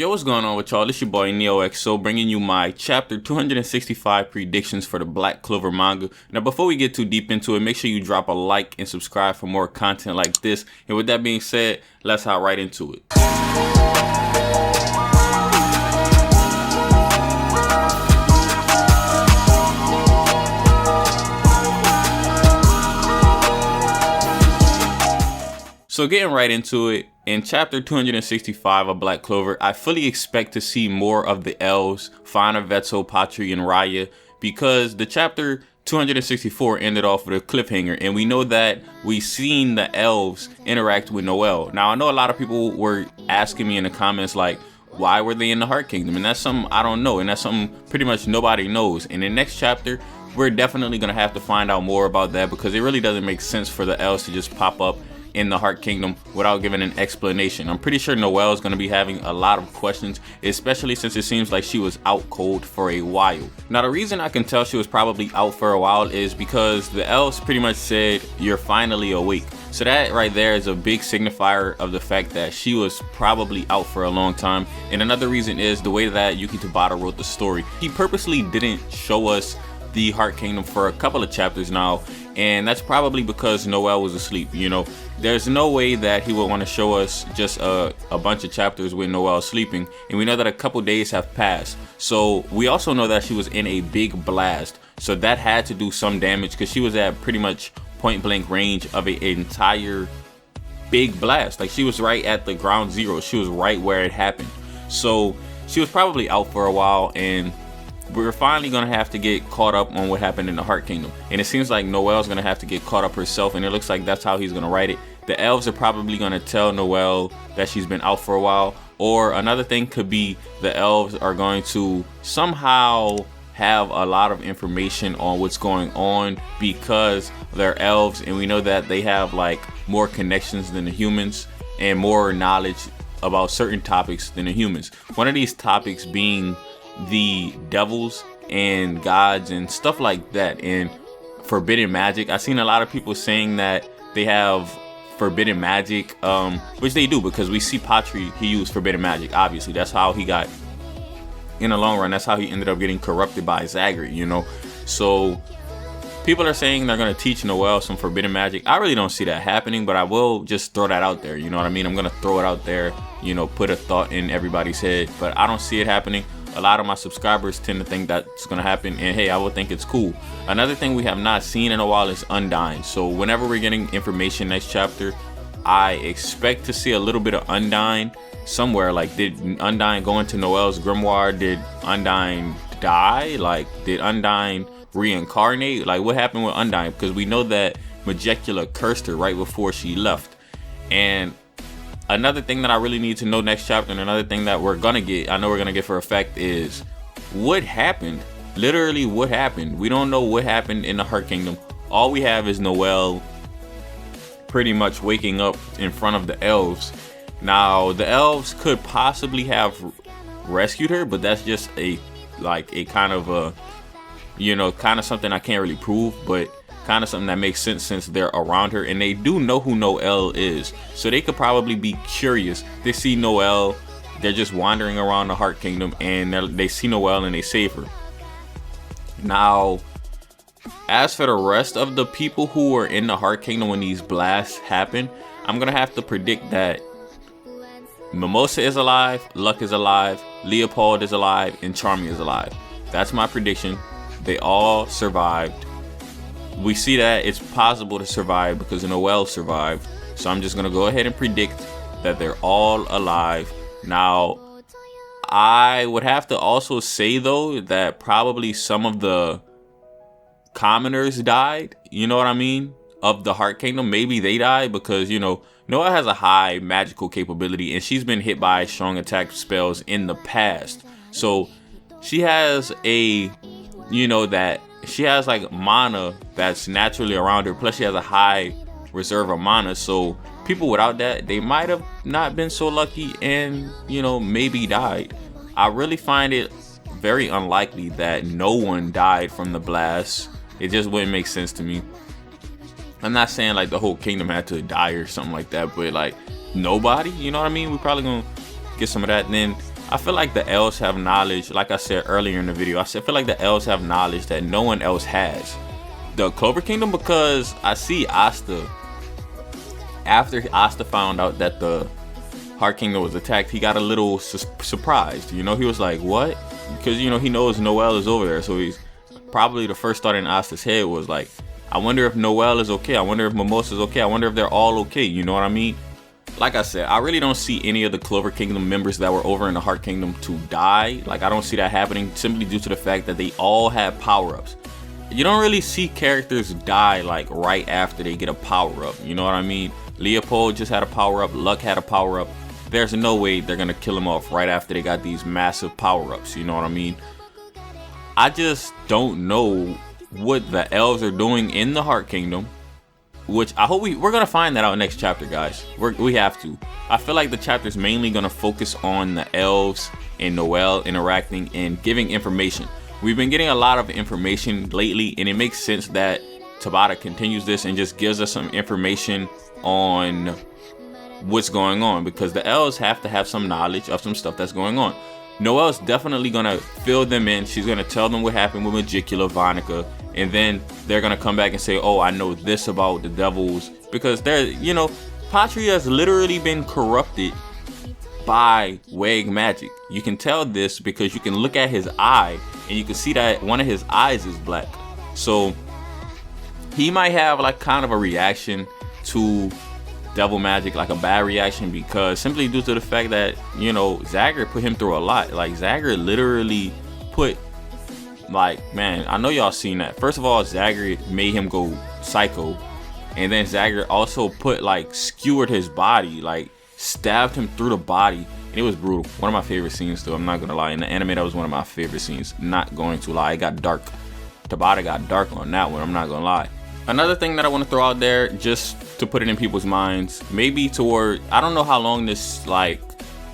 Yo, what's going on with y'all? This your boy NeohXO bringing you my chapter 265 predictions for the Black Clover manga. Now, before we get too deep into it, make sure you drop a like and subscribe for more content like this. And with that being said, let's hop right into it. So getting right into it, in chapter 265 of Black Clover, I fully expect to see more of the elves, Fana, Vetso, Patri, and Raya, because the chapter 264 ended off with a cliffhanger, and we know that we've seen the elves interact with Noelle. Now, I know a lot of people were asking me in the comments, like, why were they in the Heart Kingdom? And that's something I don't know, and that's something pretty much nobody knows. In the next chapter, we're definitely going to have to find out more about that, because it really doesn't make sense for the elves to just pop up in the Heart Kingdom without giving an explanation. I'm pretty sure Noelle is going to be having a lot of questions, especially since it seems like she was out cold for a while. Now, the reason I can tell she was probably out for a while is because the elves pretty much said, "You're finally awake." So that right there is a big signifier of the fact that she was probably out for a long time. And another reason is the way that Yuki Tabata wrote the story. He purposely didn't show us the Heart Kingdom for a couple of chapters now, and that's probably because Noelle was asleep. You know, there's no way that he would want to show us just a bunch of chapters with Noelle sleeping, and we know that a couple days have passed. So we also know that she was in a big blast, so that had to do some damage because she was at pretty much point blank range of an entire big blast. Like, she was right at the ground zero. She was right where it happened. So she was probably out for a while, and we're finally going to have to get caught up on what happened in the Heart Kingdom. And it seems like Noelle's going to have to get caught up herself, and it looks like that's how he's going to write it. The elves are probably going to tell Noelle that she's been out for a while. Or another thing could be the elves are going to somehow have a lot of information on what's going on because they're elves, and we know that they have like more connections than the humans and more knowledge about certain topics than the humans. One of these topics being the devils and gods and stuff like that, and forbidden magic. I've seen a lot of people saying that they have forbidden magic, which they do, because we see Patri, he used forbidden magic. Obviously, that's how he got, in the long run, that's how he ended up getting corrupted by Zagreus, you know. So people are saying they're going to teach Noelle some forbidden magic. I really don't see that happening, but I will just throw that out there, you know what I mean? I'm going to throw it out there, you know, put a thought in everybody's head, but I don't see it happening. A lot of my subscribers tend to think that's going to happen, and hey, I would think it's cool. Another thing we have not seen in a while is Undyne. So whenever we're getting information next chapter, I expect to see a little bit of Undyne somewhere. Like, did Undyne go into Noelle's grimoire? Did Undyne die? Like, did Undyne reincarnate? Like, what happened with Undyne? Because we know that Majecula cursed her right before she left. And another thing that I really need to know next chapter, and another thing that we're gonna get, I know we're gonna get for a fact, is what happened. Literally, what happened? We don't know what happened in the Heart Kingdom. All we have is Noelle pretty much waking up in front of the elves. Now, the elves could possibly have rescued her, but that's just a kind of a, you know, kind of something I can't really prove, but kind of something that makes sense since they're around her and they do know who Noelle is. So they could probably be curious. They see Noelle, they're just wandering around the Heart Kingdom, and they see Noelle and they save her. Now, as for the rest of the people who are in the Heart Kingdom when these blasts happen, I'm going to have to predict that Mimosa is alive, Luck is alive, Leopold is alive, and Charmy is alive. That's my prediction. They all survived. We see that it's possible to survive because Noelle survived. So I'm just going to go ahead and predict that they're all alive. Now, I would have to also say, though, that probably some of the commoners died. You know what I mean? Of the Heart Kingdom. Maybe they died because, you know, Noelle has a high magical capability and she's been hit by strong attack spells in the past. So she has a, you know, that she has like mana that's naturally around her, plus she has a high reserve of mana. So people without that, they might have not been so lucky and, you know, maybe died. I really find it very unlikely that no one died from the blast. It just wouldn't make sense to me. I'm not saying like the whole kingdom had to die or something like that, but like nobody, you know what I mean? We're probably gonna get some of that. And then I feel like the L's have knowledge, like I said earlier in the video, I feel like the L's have knowledge that no one else has. The Clover Kingdom, because I see Asta, after Asta found out that the Heart Kingdom was attacked, he got a little surprised. You know, he was like, what? Because, you know, he knows Noelle is over there. So he's probably, the first thought in Asta's head was like, I wonder if Noelle is okay. I wonder if Mimosa's okay. I wonder if they're all okay. You know what I mean? Like I said, I really don't see any of the Clover Kingdom members that were over in the Heart Kingdom to die. Like, I don't see that happening simply due to the fact that they all have power-ups. You don't really see characters die like right after they get a power-up. You know what I mean? Leopold just had a power-up. Luck had a power-up. There's no way they're gonna kill him off right after they got these massive power-ups. You know what I mean? I just don't know what the elves are doing in the Heart Kingdom, which I hope we're gonna find that out next chapter, guys. We have to. I feel like the chapter's mainly gonna focus on the elves and Noelle interacting and giving information. We've been getting a lot of information lately, and it makes sense that Tabata continues this and just gives us some information on what's going on, because the elves have to have some knowledge of some stuff that's going on. Noelle's definitely gonna fill them in. She's gonna tell them what happened with Magicula, Vonica, and then they're gonna come back and say, oh, I know this about the devils, because they're, you know, Patria has literally been corrupted by Weg magic. You can tell this because you can look at his eye and you can see that one of his eyes is black. So he might have like kind of a reaction to devil magic, like a bad reaction, because simply due to the fact that, you know, Zagreus put him through a lot. Like, Zagreus literally put, like, man, I know y'all seen that. First of all, Zagreus made him go psycho, and then Zagreus also put, like, skewered his body, like stabbed him through the body, and it was brutal. One of my favorite scenes, though, I'm not gonna lie. In the anime, that was one of my favorite scenes. Not going to lie, it got dark. Tabata got dark on that one, I'm not gonna lie. Another thing that I want to throw out there, just to put it in people's minds, maybe toward, I don't know how long this like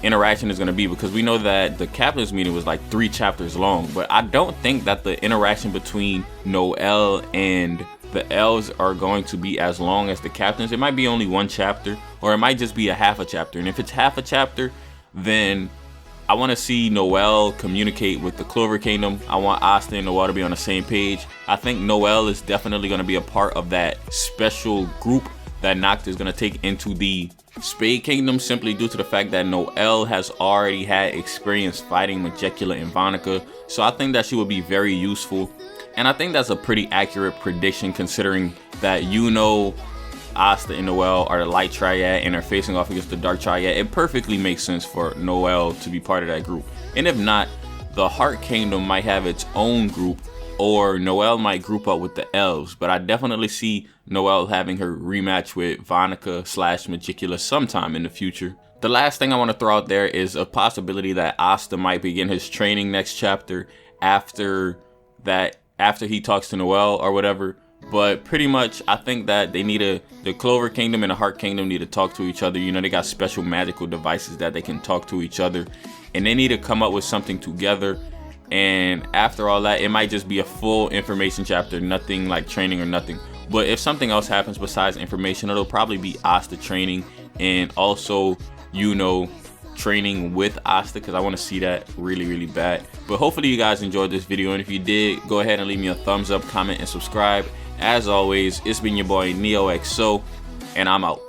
interaction is going to be, because we know that the captain's meeting was like 3 chapters long, but I don't think that the interaction between Noelle and the elves are going to be as long as the captains. It might be only 1 chapter, or it might just be a half a chapter. And if it's half a chapter, then I want to see Noelle communicate with the Clover Kingdom. I want Asta and Noelle to be on the same page. I think Noelle is definitely going to be a part of that special group that Noctis is going to take into the Spade Kingdom, simply due to the fact that Noelle has already had experience fighting Magicula and Vonica. So I think that she would be very useful. And I think that's a pretty accurate prediction, considering that, you know, Asta and Noelle are the light triad and are facing off against the dark triad. It perfectly makes sense for Noelle to be part of that group. And if not, the Heart Kingdom might have its own group, or Noelle might group up with the elves. But I definitely see Noelle having her rematch with Vonica / Magicula sometime in the future. The last thing I want to throw out there is a possibility that Asta might begin his training next chapter after he talks to Noelle or whatever. But pretty much, I think that the Clover Kingdom and the Heart Kingdom need to talk to each other. You know, they got special magical devices that they can talk to each other, and they need to come up with something together. And after all that, it might just be a full information chapter, nothing like training or nothing. But if something else happens besides information, it'll probably be Asta training, and also, you know, training with Asta, because I want to see that really, really bad. But hopefully you guys enjoyed this video, and if you did, go ahead and leave me a thumbs up, comment, and subscribe. As always, it's been your boy NeohXO, and I'm out.